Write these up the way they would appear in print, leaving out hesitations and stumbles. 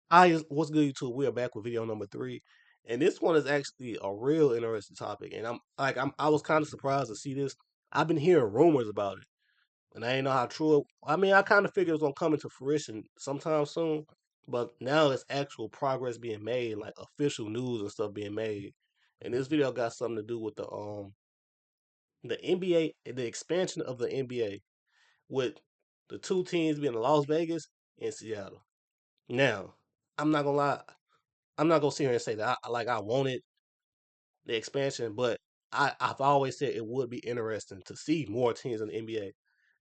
What's good, YouTube? We are back with video number three, and this one is actually a real interesting topic. And I was kind of surprised to see this. I've been hearing rumors about it, and I didn't know how true. I mean, I kind of figured it was gonna come into fruition sometime soon, but now it's actual progress being made, like official news and stuff being made. And this video got something to do with the NBA, the expansion of the NBA, with the two teams being Las Vegas and Seattle. Now, I'm not gonna lie. I'm not gonna sit here and say that I wanted the expansion, but I've always said it would be interesting to see more teams in the NBA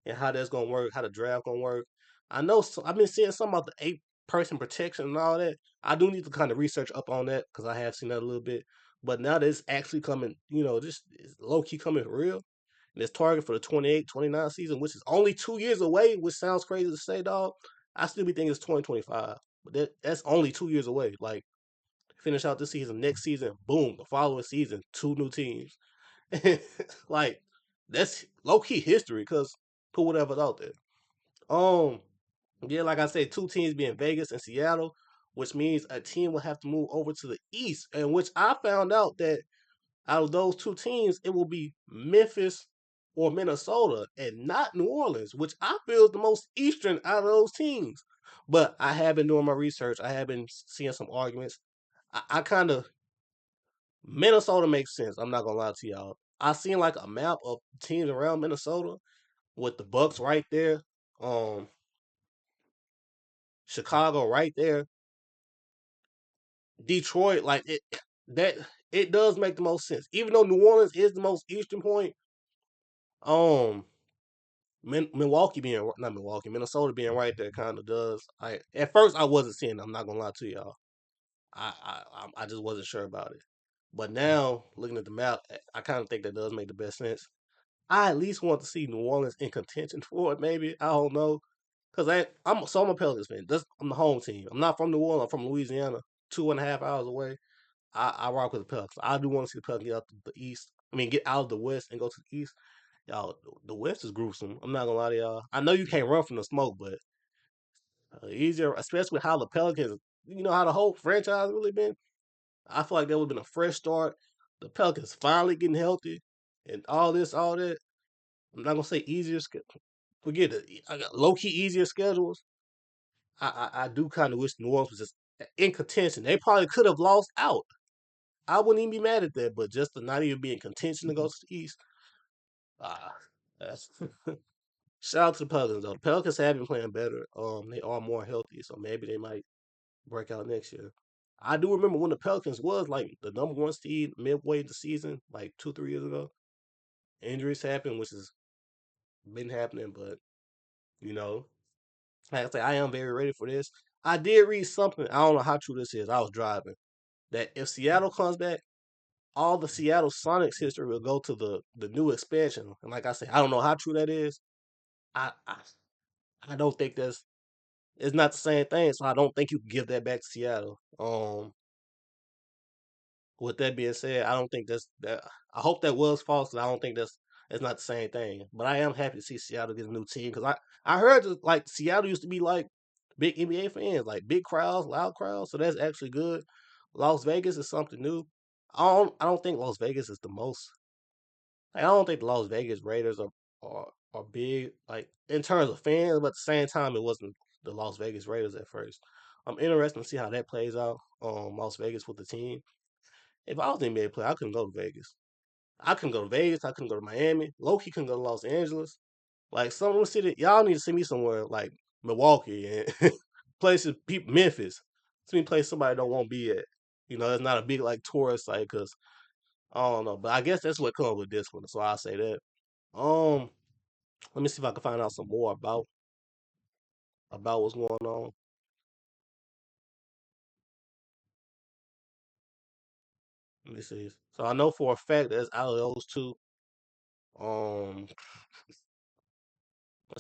and how that's gonna work, how the draft gonna work. I know I've been seeing some about the 8 person protection and all that. I do need to kind of research up on that because I have seen that a little bit. But now that it's actually coming, just it's low key coming for real. And it's target for the 28-29 season, which is only 2 years away, which sounds crazy to say, dog. I still be thinking it's 2025, but that's only 2 years away. Like finish out this season, next season, boom, the following season, two new teams. Like that's low key history because put whatever's out there. Um, yeah, like I said, two teams being Vegas and Seattle, which means a team will have to move over to the East, and which I found out that out of those two teams, it will be Memphis or Minnesota and not New Orleans, which I feel is the most Eastern out of those teams. But I have been doing my research. I have been seeing some arguments. I kind of Minnesota makes sense. I'm not gonna lie to y'all. I seen like a map of teams around Minnesota with the Bucks right there, um, Chicago right there, Detroit. Like that it does make the most sense. Even though New Orleans is the most eastern point, um, Milwaukee being not Milwaukee, Minnesota being right there kind of does. I at first I wasn't seeing it, I'm not gonna lie to y'all. I just wasn't sure about it. But now looking at the map, I kind of think that does make the best sense. I at least want to see New Orleans in contention for it. Maybe I don't know, cause I'm a Pelicans fan. I'm the home team. I'm not from New Orleans. I'm from Louisiana, 2.5 hours away. I rock with the Pelicans. I do want to see the Pelicans get out to the East. I mean, get out of the West and go to the East. Y'all, the West is gruesome. I'm not gonna lie to y'all. I know you can't run from the smoke, but easier, especially with how the Pelicans. You know how the whole franchise really been. I feel like that would have been a fresh start. The Pelicans finally getting healthy, and all that. I'm not gonna say easier. Forget it. I got low key easier schedules. I do kind of wish New Orleans was just in contention. They probably could have lost out. I wouldn't even be mad at that, but just to not even be in contention to go to the East, ah, that's shout out to the Pelicans though. The Pelicans have been playing better. They are more healthy, so maybe they might break out next year. I do remember when the Pelicans was like the number one seed midway the season, like 2, 3 years ago. Injuries happened, which has been happening, but you know, like I say, I am very ready for this. I did read something. I don't know how true this is. I was driving that if Seattle comes back, all the Seattle Sonics history will go to the new expansion. And like I said, I don't know how true that is. I I, I don't think that's it's not the same thing. So I don't think you can give that back to Seattle. With that being said, I don't think that's that. I hope that was false. 'Cause I don't think that's it's not the same thing. But I am happy to see Seattle get a new team because I heard that, like Seattle used to be like big NBA fans, like big crowds, loud crowds. So that's actually good. Las Vegas is something new. I don't think Las Vegas is the most. Like, I don't think the Las Vegas Raiders are big like in terms of fans, but at the same time it wasn't the Las Vegas Raiders at first. I'm interested to see how that plays out. Las Vegas with the team. If I was an NBA player, I couldn't go to Vegas. I couldn't go to Vegas. I couldn't go to Miami. Loki couldn't go to Los Angeles. Like some of the city, y'all need to send me somewhere like Milwaukee and places, people, Memphis. Send me place somebody don't want to be at. It's not a big like tourist site because I don't know. But I guess that's what comes with this one. So I'll say that. Um, let me see if I can find out some more about what's going on. Let me see. So I know for a fact that out of those two. Let's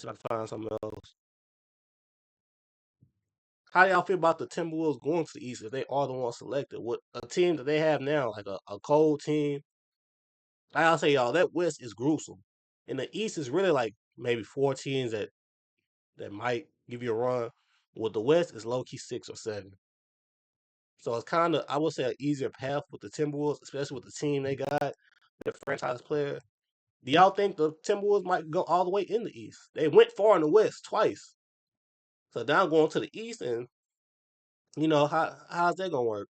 see if I can find something else. How do y'all feel about the Timberwolves going to the East if they are the ones selected? With a team that they have now, like a cold team, like I'll say y'all, that West is gruesome. And the East is really like maybe 4 teams that might give you a run. With the West, it's low key 6 or 7. So it's kind of, I would say, an easier path with the Timberwolves, especially with the team they got, their franchise player. Do y'all think the Timberwolves might go all the way in the East? They went far in the West twice, so now going to the East, and how's that gonna work?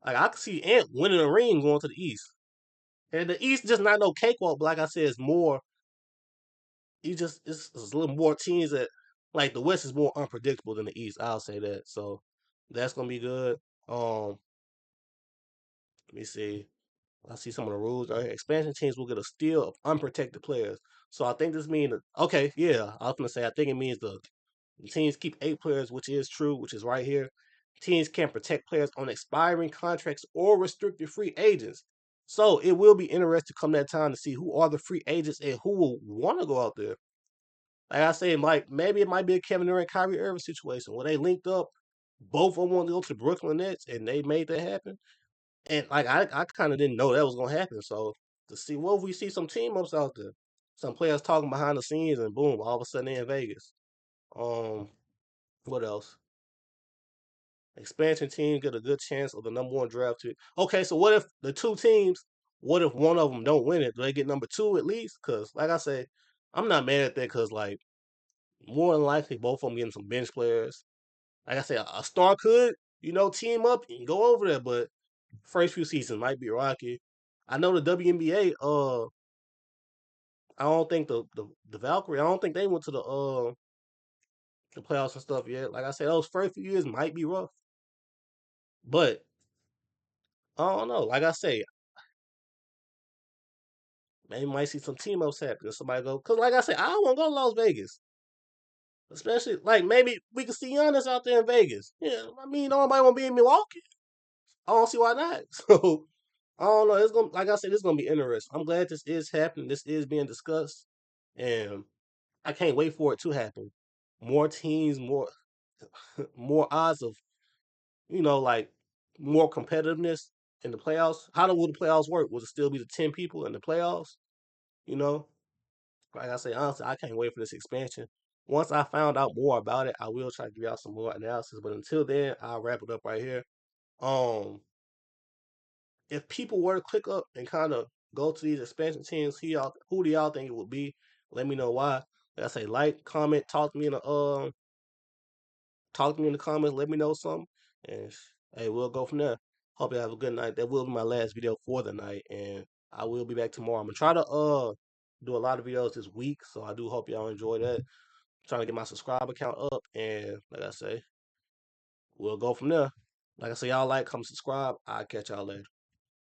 Like I can see Ant winning a ring going to the East, and the East just not no cakewalk. But like I said, it's more. You just it's a little more teams that like the West is more unpredictable than the East. I'll say that. So that's gonna be good. Let me see. I see some of the rules right here. Expansion teams will get a steal of unprotected players. So I think this means okay, yeah. I was gonna say I think it means the teams keep 8 players, which is true, which is right here. Teams can protect players on expiring contracts or restricted free agents. So it will be interesting come that time to see who are the free agents and who will want to go out there. Like I say, like maybe it might be a Kevin Durant, Kyrie Irving situation where they linked up, both of them want to go to the Brooklyn Nets, and they made that happen. And like I kind of didn't know that was gonna happen. So to see what if we see some team ups out there, some players talking behind the scenes, and boom, all of a sudden they're in Vegas. Um, what else? Expansion teams get a good chance of the number 1 draft pick. Okay, so what if the two teams? What if one of them don't win it? Do they get number 2 at least? Because like I say, I'm not mad at that. Because like more than likely, both of them getting some bench players. Like I said, a star could team up and go over there, but first few seasons might be rocky. I know the WNBA. I don't think the Valkyrie. I don't think they went to the playoffs and stuff yet. Like I said, those first few years might be rough, but I don't know. Like I say, maybe might see some team ups happen. Somebody go because, like I said, I don't want to go to Las Vegas, especially like maybe we can see Giannis out there in Vegas. Yeah, I mean, nobody want to be in Milwaukee. I don't see why not. So I don't know. It's gonna, like I said, it's gonna be interesting. I'm glad this is happening. This is being discussed, and I can't wait for it to happen. More teams, more more odds of like more competitiveness in the playoffs. How will the playoffs work? Will it still be the 10 people in the playoffs? You know, like I say, honestly, I can't wait for this expansion. Once I found out more about it, I will try to give y'all some more analysis. But until then, I'll wrap it up right here. Um, if people were to click up and kind of go to these expansion teams, who do y'all think it would be? Let me know why. Like I say, like, comment, talk to me in the comments, let me know something, and hey, we'll go from there. Hope you have a good night. That will be my last video for the night, and I will be back tomorrow. I'm gonna try to do a lot of videos this week, so I do hope y'all enjoy that. Trying to get my subscriber count up, and like I say, we'll go from there. Like I say, y'all like, comment, subscribe. I'll catch y'all later.